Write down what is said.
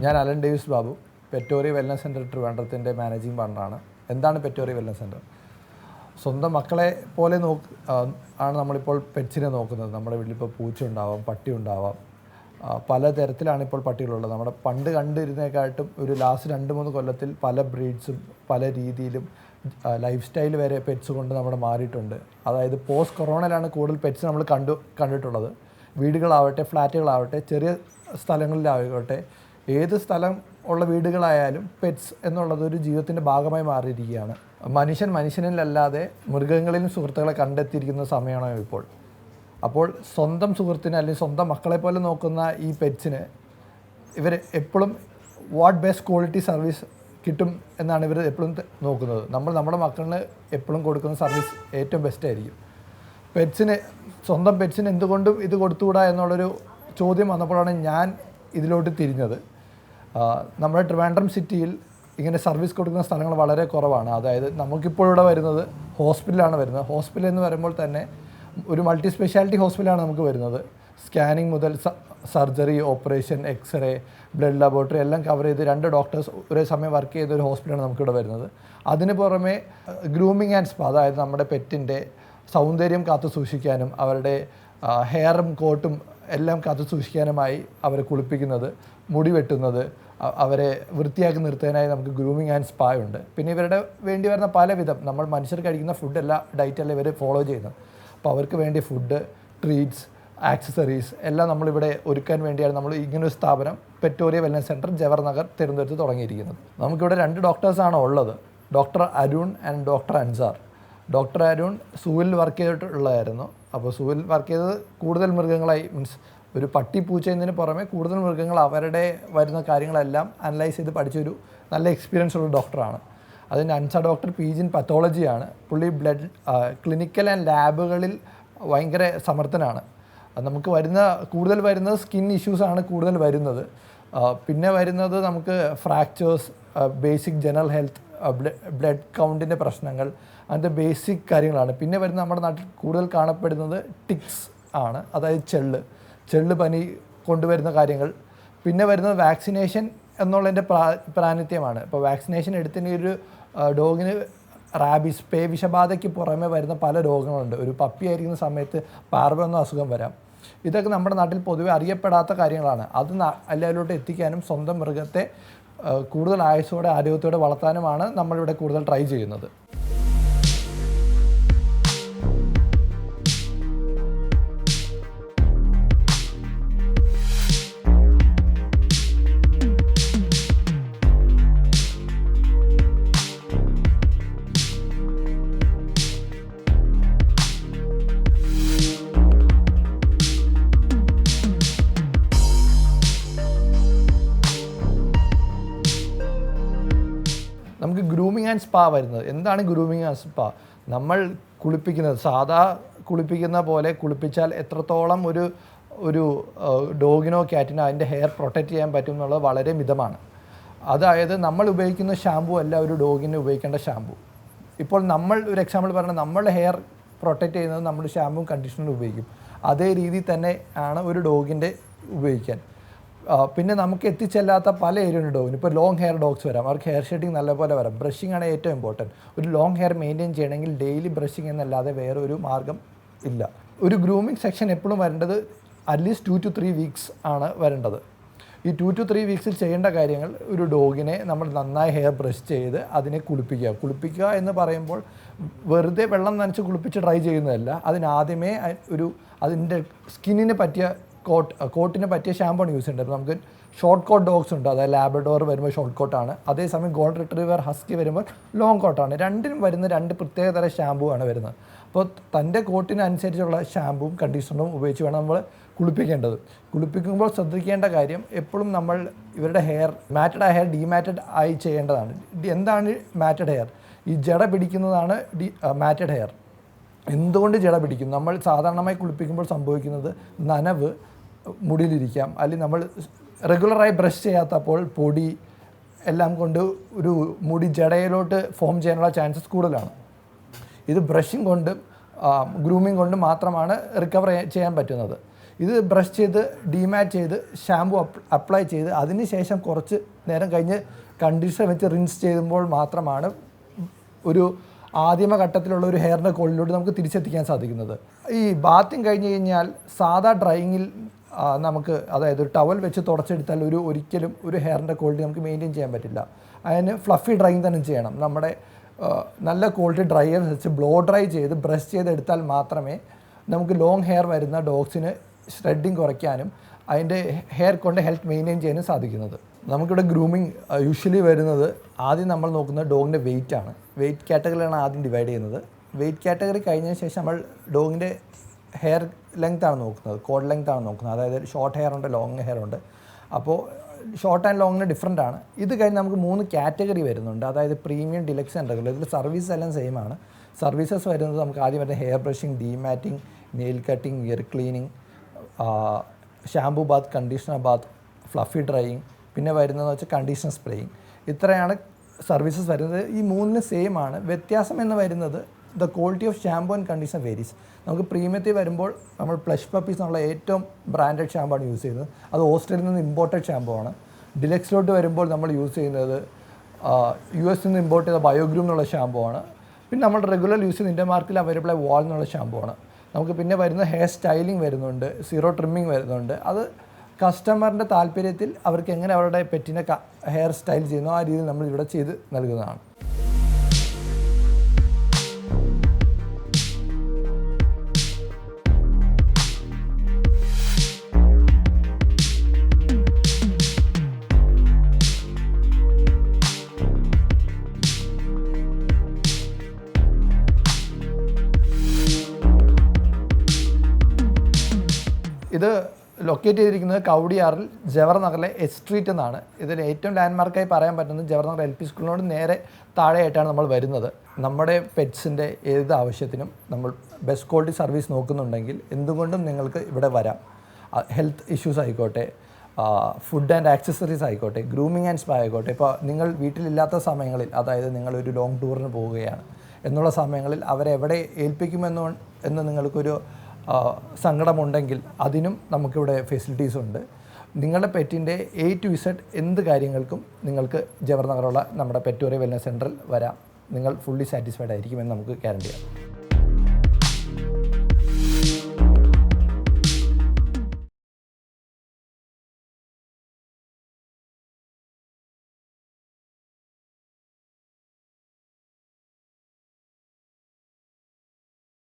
ഞാൻ Alan Davis Babu, Petori wellness centre ട്രിവാൻഡ്രത്തിൻ്റെ managing പാർട്ണറാണ്. എന്താണ് പെറ്റോറി വെൽനസ് സെൻറ്റർ? സ്വന്തം മക്കളെ പോലെ ആണ് നമ്മളിപ്പോൾ പെറ്റ്സിനെ നോക്കുന്നത്. നമ്മുടെ വീട്ടിലിപ്പോൾ പൂച്ച ഉണ്ടാവാം, പട്ടി ഉണ്ടാവാം, പലതരത്തിലാണ് ഇപ്പോൾ പട്ടികളുള്ളത്. നമ്മുടെ പണ്ട് കണ്ടിരുന്നേക്കാട്ടും ഒരു ലാസ്റ്റ് 2-3 കൊല്ലത്തിൽ പല ബ്രീഡ്സും പല രീതിയിലും ലൈഫ് സ്റ്റൈൽ വരെ പെറ്റ്സ് കൊണ്ട് നമ്മുടെ മാറിയിട്ടുണ്ട്. അതായത് പോസ്റ്റ് കൊറോണയിലാണ് കൂടുതൽ പെറ്റ്സ് നമ്മൾ കണ്ടിട്ടുള്ളത്. വീടുകളാവട്ടെ, ഫ്ലാറ്റുകളാവട്ടെ, ചെറിയ സ്ഥലങ്ങളിലാവട്ടെ, ഏത് സ്ഥലം ഉള്ള വീടുകളായാലും പെറ്റ്സ് എന്നുള്ളത് ഒരു ജീവിതത്തിൻ്റെ ഭാഗമായി മാറിയിരിക്കുകയാണ്. മനുഷ്യനിലല്ലാതെ മൃഗങ്ങളിലും സുഹൃത്തുക്കളെ കണ്ടെത്തിയിരിക്കുന്ന സമയമാണ് ഇപ്പോൾ. അപ്പോൾ സ്വന്തം സുഹൃത്തിനെ അല്ലെങ്കിൽ സ്വന്തം മക്കളെ പോലെ നോക്കുന്ന ഈ പെറ്റ്സിന് ഇവർ എപ്പോഴും ബെസ്റ്റ് ക്വാളിറ്റി സർവീസ് കിട്ടും എന്നാണ് ഇവർ എപ്പോഴും നോക്കുന്നത്. നമ്മുടെ മക്കളിന് എപ്പോഴും കൊടുക്കുന്ന സർവീസ് ഏറ്റവും ബെസ്റ്റ് ആയിരിക്കും. സ്വന്തം പെറ്റ്സിന് എന്തുകൊണ്ടും ഇത് കൊടുത്തുകൂടാ എന്നുള്ളൊരു ചോദ്യം വന്നപ്പോഴാണ് ഞാൻ ഇതിലോട്ട് തിരിഞ്ഞത്. നമ്മുടെ ട്രിവാൻഡ്രം സിറ്റിയിൽ ഇങ്ങനെ സർവീസ് കൊടുക്കുന്ന സ്ഥലങ്ങൾ വളരെ കുറവാണ്. അതായത് നമുക്കിപ്പോൾ ഇവിടെ വരുന്നത് ഹോസ്പിറ്റലാണ് വരുന്നത്. ഹോസ്പിറ്റൽ എന്ന് പറയുമ്പോൾ തന്നെ ഒരു മൾട്ടി സ്പെഷ്യാലിറ്റി ഹോസ്പിറ്റലാണ് നമുക്ക് വരുന്നത്. സ്കാനിങ് മുതൽ surgery, operation, X ray, blood laboratory എല്ലാം കവർ ചെയ്ത് 2 ഡോക്ടേഴ്സ് ഒരേ സമയം വർക്ക് ചെയ്ത ഒരു ഹോസ്പിറ്റലാണ് നമുക്കിവിടെ വരുന്നത്. അതിന് പുറമെ ഗ്രൂമിങ് ആൻഡ് സ്പാ, അതായത് നമ്മുടെ പെറ്റിൻ്റെ സൗന്ദര്യം കാത്തു സൂക്ഷിക്കാനും അവരുടെ ഹെയറും കോട്ടും എല്ലാം കാത്തു സൂക്ഷിക്കാനുമായി അവരെ കുളിപ്പിക്കുന്നത്, മുടി വെട്ടുന്നത്, അവരെ വൃത്തിയാക്കി നിർത്താനായി നമുക്ക് ഗ്രൂമിങ് ആൻഡ് സ്പാ ഉണ്ട്. പിന്നെ ഇവരുടെ വേണ്ടി വരുന്ന പലവിധം നമ്മൾ മനുഷ്യർ കഴിക്കുന്ന ഫുഡ് ഡയറ്റെല്ലാം ഇവർ ഫോളോ ചെയ്യുന്നത്. അപ്പോൾ അവർക്ക് വേണ്ടി ഫുഡ്, ട്രീറ്റ്സ്, ആക്സസറീസ് എല്ലാം നമ്മളിവിടെ ഒരുക്കാൻ വേണ്ടിയാണ് നമ്മൾ ഇങ്ങനൊരു സ്ഥാപനം Petoria wellness centre Jawahar Nagar തിരുവനന്തപുരത്ത് തുടങ്ങിയിരിക്കുന്നത്. നമുക്കിവിടെ 2 ഡോക്ടേഴ്സാണ് ഉള്ളത്, doctor Arun and doctor Ansar. Doctor Arun സൂവിൽ വർക്ക് ചെയ്തിട്ടുള്ളതായിരുന്നു. അപ്പോൾ സൂവിൽ വർക്ക് ചെയ്തത് കൂടുതൽ മൃഗങ്ങളായി, മീൻസ് ഒരു പട്ടി പൂച്ച എന്നതിന് പുറമെ കൂടുതൽ മൃഗങ്ങൾ അവരുടെ വരുന്ന കാര്യങ്ങളെല്ലാം അനലൈസ് ചെയ്ത് പഠിച്ചൊരു നല്ല എക്സ്പീരിയൻസ് ഉള്ള ഡോക്ടറാണ്. അതിന് അൻസാർ ഡോക്ടർ PG ഇൻ പത്തോളജിയാണ്. പുള്ളി ബ്ലഡ് ക്ലിനിക്കൽ ആൻഡ് ലാബുകളിൽ ഭയങ്കര സമർത്ഥനാണ്. നമുക്ക് കൂടുതൽ വരുന്നത് സ്കിൻ ഇഷ്യൂസാണ് കൂടുതൽ വരുന്നത്. പിന്നെ വരുന്നത് നമുക്ക് fractures, basic general health, blood കൗണ്ടിൻ്റെ പ്രശ്നങ്ങൾ, അങ്ങനത്തെ ബേസിക് കാര്യങ്ങളാണ്. പിന്നെ വരുന്ന നമ്മുടെ നാട്ടിൽ കൂടുതൽ കാണപ്പെടുന്നത് ടിക്സ് ആണ്, അതായത് ചെള്ള് പനി കൊണ്ടുവരുന്ന കാര്യങ്ങൾ. പിന്നെ വരുന്നത് വാക്സിനേഷൻ എന്നുള്ളതിൻ്റെ പ്രാതിനിധ്യമാണ്. ഇപ്പോൾ വാക്സിനേഷൻ എടുത്തതിന് ഒരു ഡോഗിന് റാബീസ്, പേവിഷബാധയ്ക്ക് പുറമെ വരുന്ന പല രോഗങ്ങളുണ്ട്. ഒരു പപ്പി ആയിരിക്കുന്ന സമയത്ത് പാർവ എന്ന അസുഖം വരാം. ഇതൊക്കെ നമ്മുടെ നാട്ടിൽ പൊതുവെ അറിയപ്പെടാത്ത കാര്യങ്ങളാണ്. അത് എല്ലാവരിലോട്ട് എത്തിക്കാനും സ്വന്തം മൃഗത്തെ കൂടുതൽ ആയുസ്സോടെ ആരോഗ്യത്തോടെ വളർത്താനുമാണ് നമ്മളിവിടെ കൂടുതൽ ട്രൈ ചെയ്യുന്നത്. നമുക്ക് ഗ്രൂമിങ് ആൻഡ് സ്പാ വരുന്നത്. എന്താണ് ഗ്രൂമിങ് ആൻഡ് സ്പാ? നമ്മൾ കുളിപ്പിക്കുന്നത് സാധാ കുളിപ്പിക്കുന്ന പോലെ കുളിപ്പിച്ചാൽ എത്രത്തോളം ഒരു ഡോഗിനോ ക്യാറ്റിനോ അതിൻ്റെ ഹെയർ പ്രൊട്ടക്റ്റ് ചെയ്യാൻ പറ്റും എന്നുള്ളത് വളരെ മിതമാണ്. അതായത് നമ്മൾ ഉപയോഗിക്കുന്ന ഷാമ്പു അല്ല ഒരു ഡോഗിന് ഉപയോഗിക്കേണ്ട ഷാമ്പു. ഇപ്പോൾ നമ്മൾ ഒരു എക്സാമ്പിൾ പറഞ്ഞാൽ നമ്മളുടെ ഹെയർ പ്രൊട്ടക്റ്റ് ചെയ്യുന്നത് നമ്മൾ ഷാമ്പും കണ്ടീഷണറും ഉപയോഗിക്കും. അതേ രീതിയിൽ തന്നെ ആണ് ഒരു ഡോഗിൻ്റെ ഉപയോഗിക്കാൻ. പിന്നെ നമുക്ക് എത്തിച്ചെല്ലാത്ത പല ഏരിയയുണ്ട് ഡോഗിന്. ഇപ്പോൾ ലോങ് ഹെയർ ഡോഗ്സ് വരാം, അവർക്ക് ഹെയർ ഷെഡിങ് നല്ലപോലെ വരാം. ബ്രഷിംഗ് ആണ് ഏറ്റവും ഇമ്പോർട്ടൻറ്റ്. ഒരു ലോങ് ഹെയർ മെയിൻറ്റെയിൻ ചെയ്യണമെങ്കിൽ ഡെയിലി ബ്രഷിംഗ് എന്നല്ലാതെ വേറെ ഒരു മാർഗ്ഗം ഇല്ല. ഒരു ഗ്രൂമിങ് സെക്ഷൻ എപ്പോഴും വരേണ്ടത് അറ്റ്ലീസ്റ്റ് 2 to 3 വീക്സ് ആണ് വരേണ്ടത്. ഈ 2 to 3 വീക്സിൽ ചെയ്യേണ്ട കാര്യങ്ങൾ, ഒരു ഡോഗിനെ നമ്മൾ നന്നായി ഹെയർ ബ്രഷ് ചെയ്ത് അതിനെ കുളിപ്പിക്കുക എന്ന് പറയുമ്പോൾ വെറുതെ വെള്ളം നനച്ച് കുളിപ്പിച്ച് ട്രൈ ചെയ്യുന്നതല്ല. അതിനാദ്യമേ അതിൻ്റെ സ്കിന്നിന് പറ്റിയ കോട്ടിന് പറ്റിയ ഷാമ്പാണ് യൂസ് ചെയ്യേണ്ടത്. അപ്പോൾ നമുക്ക് ഷോർട്ട് കോട്ട് ഡോഗ്സ് ഉണ്ട്, അതായത് ലാബ്രഡോർ വരുമ്പോൾ ഷോർട്ട് കോട്ടാണ്, അതേസമയം ഗോൾഡൻ റിട്രീവർ ഹസ്കി വരുമ്പോൾ ലോങ് കോട്ടാണ്. രണ്ടിനും വരുന്ന 2 പ്രത്യേകതര ഷാമ്പൂ ആണ് വരുന്നത്. അപ്പോൾ തൻ്റെ കോട്ടിനനുസരിച്ചുള്ള ഷാമ്പൂവും കണ്ടീഷണറും ഉപയോഗിച്ച് വേണം നമ്മൾ കുളിപ്പിക്കേണ്ടത്. കുളിപ്പിക്കുമ്പോൾ ശ്രദ്ധിക്കേണ്ട കാര്യം, എപ്പോഴും നമ്മൾ ഇവരുടെ ഹെയർ മാറ്റഡ് ഹെയർ ഡീമാറ്റഡ് ആയി ചെയ്യേണ്ടതാണ്. എന്താണ് മാറ്റഡ് ഹെയർ? ഈ ജട പിടിക്കുന്നതാണ് മാറ്റഡ് ഹെയർ. എന്തുകൊണ്ട് ജട പിടിക്കും? നമ്മൾ സാധാരണമായി കുളിപ്പിക്കുമ്പോൾ സംഭവിക്കുന്നത് നനവ് മുടിയിലിരിക്കാം, അല്ലെങ്കിൽ നമ്മൾ റെഗുലറായി ബ്രഷ് ചെയ്യാത്തപ്പോൾ പൊടി എല്ലാം കൊണ്ട് ഒരു മുടി ജടയിലോട്ട് ഫോം ചെയ്യാനുള്ള ചാൻസസ് കൂടുതലാണ്. ഇത് ബ്രഷിംഗ് കൊണ്ടും ഗ്രൂമിങ് കൊണ്ടും മാത്രമാണ് റിക്കവർ ചെയ്യാൻ പറ്റുന്നത്. ഇത് ബ്രഷ് ചെയ്ത് ഡീമാറ്റ് ചെയ്ത് ഷാമ്പു അപ്ലൈ ചെയ്ത് അതിന് ശേഷം കുറച്ച് നേരം കഴിഞ്ഞ് കണ്ടീഷണർ വെച്ച് റിൻസ് ചെയ്യുമ്പോൾ മാത്രമാണ് ഒരു ആദിമഘട്ടത്തിലുള്ള ഒരു ഹെയറിൻ്റെ ക്വാളിറ്റിയിലോട്ട് നമുക്ക് തിരിച്ചെത്തിക്കാൻ സാധിക്കുന്നത്. ഈ ബാത്തിങ് കഴിഞ്ഞ് കഴിഞ്ഞാൽ സാധാ ഡ്രൈയിങ്ങിൽ നമുക്ക് അതായത് ഒരു ടവൽ വെച്ച് തുടച്ചെടുത്താൽ ഒരിക്കലും ഒരു ഹെയറിൻ്റെ ക്വാളിറ്റി നമുക്ക് മെയിൻറ്റെയിൻ ചെയ്യാൻ പറ്റില്ല. അതിന് ഫ്ലഫി ഡ്രൈയിങ് തന്നെ ചെയ്യണം. നമ്മുടെ നല്ല ക്വാളിറ്റി ഡ്രയർ വെച്ച് ബ്ലോ ഡ്രൈ ചെയ്ത് ബ്രഷ് ചെയ്തെടുത്താൽ മാത്രമേ നമുക്ക് ലോങ് ഹെയർ വരുന്ന ഡോഗ്സിന് ഷ്രെഡിങ് കുറയ്ക്കാനും അതിൻ്റെ ഹെയർ കൊണ്ട് ഹെൽത്ത് മെയിൻറ്റെയിൻ ചെയ്യാനും സാധിക്കുന്നത്. നമുക്കിവിടെ ഗ്രൂമിങ് യൂഷ്വലി വരുന്നത് ആദ്യം നമ്മൾ നോക്കുന്നത് ഡോഗിൻ്റെ വെയിറ്റ് ആണ്. വെയിറ്റ് കാറ്റഗറിയാണ് ആദ്യം ഡിവൈഡ് ചെയ്യുന്നത്. വെയിറ്റ് കാറ്റഗറി കഴിഞ്ഞതിന് ശേഷം നമ്മൾ ഡോഗിൻ്റെ ഹെയർ ലെങ്ത് ആണ് നോക്കുന്നത്, കോഡ് ലെങ്ത് ആണ് നോക്കുന്നത്. അതായത് ഷോർട്ട് ഹെയർ ഉണ്ട്, ലോങ് ഹെയർ ഉണ്ട്. അപ്പോൾ ഷോർട്ട് ആൻഡ് ലോങ്ങിന് ഡിഫറൻ്റ് ആണ്. ഇത് കഴിഞ്ഞ് നമുക്ക് 3 കാറ്റഗറി വരുന്നുണ്ട്. അതായത് പ്രീമിയം, ഡിലക്സ് ആൻഡ് റെഗുലർ. ഇതിൽ സർവീസ് എല്ലാം സെയിം ആണ്. സർവീസസ് വരുന്നത് നമുക്ക് ആദ്യം വരുന്ന hair brushing, dematting, nail cutting, ear cleaning, shampoo bath, conditioner bath, fluffy drying, പിന്നെ വരുന്നതെന്ന് വെച്ചാൽ കണ്ടീഷണർ സ്പ്രേയിങ്. ഇത്രയാണ് സർവീസസ് വരുന്നത്. ഈ 3 സെയിം ആണ്. വ്യത്യാസം എന്ന് വരുന്നത് the quality of shampoo and conditioner varies. നമുക്ക് പ്രീമിയത്തിൽ വരുമ്പോൾ നമ്മൾ പ്ലഷ് പപ്പീസ് എന്നുള്ള ഏറ്റവും ബ്രാൻഡഡ് ഷാമ്പു ആണ് യൂസ് ചെയ്യുന്നത്. അത് ഓസ്ട്രേലിയയിൽ നിന്ന് ഇമ്പോർട്ടഡ് ഷാമ്പു ആണ്. ഡിലക്സിലോട്ട് വരുമ്പോൾ നമ്മൾ യൂസ് ചെയ്യുന്നത് US നിന്ന് ഇമ്പോർട്ട് ചെയ്ത ബയോഗ്രൂം എന്നുള്ള ഷാമ്പു ആണ്. പിന്നെ നമ്മൾ റെഗുലർ യൂസ് ചെയ്യുന്ന ഇന്ത്യൻ മാർക്കറ്റിൽ അവൈലബിൾ ആയ വാൾ എന്നുള്ള ഷാമ്പു ആണ്. നമുക്ക് പിന്നെ വരുന്ന ഹെയർ സ്റ്റൈലിംഗ് വരുന്നുണ്ട്, സീറോ ട്രിമ്മിങ് വരുന്നുണ്ട്. അത് കസ്റ്റമറിൻ്റെ താല്പര്യത്തിൽ അവർക്ക് എങ്ങനെ അവരുടെ പെറ്റിനെ ഹെയർ സ്റ്റൈൽ ചെയ്യുന്നോ ആ രീതിയിൽ നമ്മൾ ഇവിടെ ചെയ്ത് നൽകുന്നതാണ്. ഇത് ലൊക്കേറ്റ് ചെയ്തിരിക്കുന്നത് കൗഡിയാറിൽ ജവഹർ നഗറിലെ എസ് സ്ട്രീറ്റ് എന്നാണ്. ഇതിൽ ഏറ്റവും ലാൻഡ്മാർക്കായി പറയാൻ പറ്റുന്നത് ജവഹർ നഗർ LP സ്കൂളിനോട് നേരെ താഴെയായിട്ടാണ് നമ്മൾ വരുന്നത്. നമ്മുടെ പെറ്റ്സിൻ്റെ ഏത് ആവശ്യത്തിനും നമ്മൾ ബെസ്റ്റ് ക്വാളിറ്റി സർവീസ് നോക്കുന്നുണ്ടെങ്കിൽ എന്തുകൊണ്ടും നിങ്ങൾക്ക് ഇവിടെ വരാം. ഹെൽത്ത് ഇഷ്യൂസ് ആയിക്കോട്ടെ, ഫുഡ് ആൻഡ് ആക്സസറീസ് ആയിക്കോട്ടെ, ഗ്രൂമിങ് ആൻഡ് സ്പാ ആയിക്കോട്ടെ. ഇപ്പോൾ നിങ്ങൾ വീട്ടിലില്ലാത്ത സമയങ്ങളിൽ, അതായത് നിങ്ങളൊരു ലോങ് ടൂറിന് പോവുകയാണ് എന്നുള്ള സമയങ്ങളിൽ അവരെവിടെ ഏൽപ്പിക്കുമെന്ന് നിങ്ങൾക്കൊരു സങ്കടമുണ്ടെങ്കിൽ അതിനും നമുക്കിവിടെ ഫെസിലിറ്റീസ് ഉണ്ട്. നിങ്ങളുടെ പെറ്റിൻ്റെ A to Z എന്ത് കാര്യങ്ങൾക്കും നിങ്ങൾക്ക് ജവഹർ നഗറുള്ള നമ്മുടെ പെറ്റോറിയ വെൽനസ് സെൻറ്ററിൽ വരാം. നിങ്ങൾ ഫുള്ളി സാറ്റിസ്ഫൈഡ് ആയിരിക്കുമെന്ന് നമുക്ക് ഗ്യാരണ്ടി ചെയ്യാം.